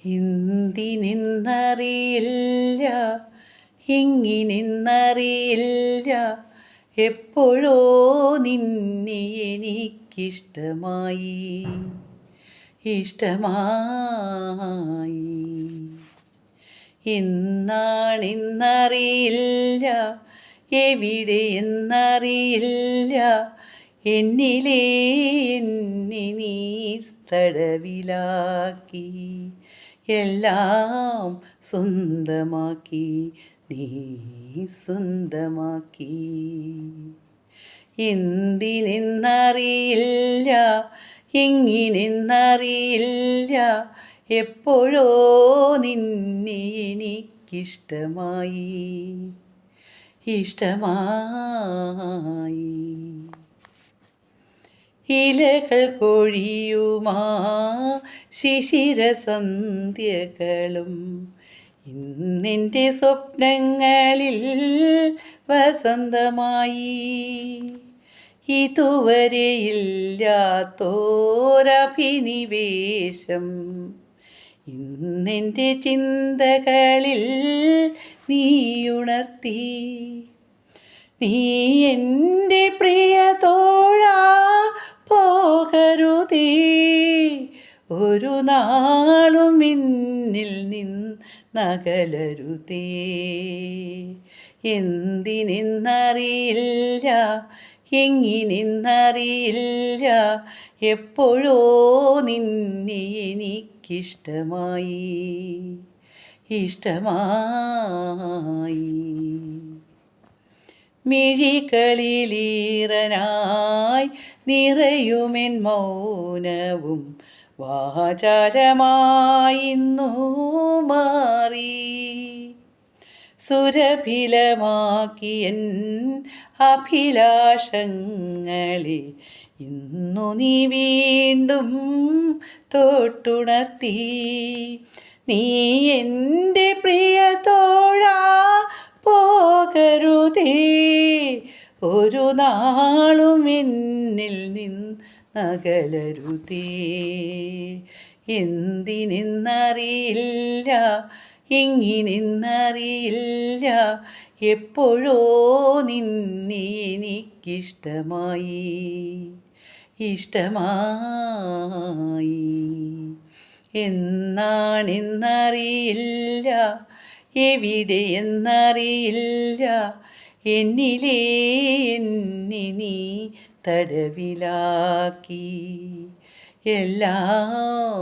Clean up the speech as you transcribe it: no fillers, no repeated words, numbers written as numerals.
എന്തിനെന്നറിയില്ല, എങ്ങിനെന്നറിയില്ല, എപ്പോഴോ നിന്നെ എനിക്കിഷ്ടമായി, ഇഷ്ടമായി. എന്നാണെന്നറിയില്ല, എവിടെയെന്നറിയില്ല, എന്നിലെ എന്നെ നീ തടവിലാക്കി, എല്ലാം സ്വന്തമാക്കി, നീ സ്വന്തമാക്കി. എന്തിനെന്നറിയില്ല, എങ്ങിനെന്നറിയില്ല, എപ്പോഴോ നിന്നെ എനിക്കിഷ്ടമായി, ഇഷ്ടമായി. ഇലകൾ കൊഴിയുമാ ശിശിരസന്ധ്യകളും ഇന്നെൻ്റെ സ്വപ്നങ്ങളിൽ വസന്തമായി. ഇതുവരെയില്ലാത്തോരഭിനിവേശം ഇന്നെൻ്റെ ചിന്തകളിൽ നീയുണർത്തി. നീ എൻ്റെ പ്രിയ തോഴാ, പോകരുതേ, ഒരു നാളും എന്നിൽ നിന്നകലരുതേ. എന്തിനെന്നറിയില്ല, എങ്ങിനെന്നറിയില്ല, എപ്പോഴോ നിന്നെ എനിക്കിഷ്ടമായി, ഇഷ്ടമായി. മിഴികളിലീറനായി നിറയുമെൻ മൗനവും വാചാലമായിന്നു മാറി. സുരഭിലമാക്കിയൻ അഭിലാഷങ്ങളെ ഇന്നു നീ വീണ്ടും തൊട്ടുണർത്തി. നീ എൻ്റെ പ്രിയ തോഴാ, പോകരുതേ, ഒരു നാളും എന്നിൽ നിന്നകലരുതേ. എന്തിനെന്നറിയില്ല, എങ്ങിനെന്നറിയില്ല, എപ്പോഴോ നിന്നെ എനിക്കിഷ്ടമായി, ഇഷ്ടമായി. എന്നാണെന്നറിയില്ല, എവിടെയെന്നറിയില്ല, എന്നിലെ എന്നെ നീ തടവിലാക്കി, എല്ലാം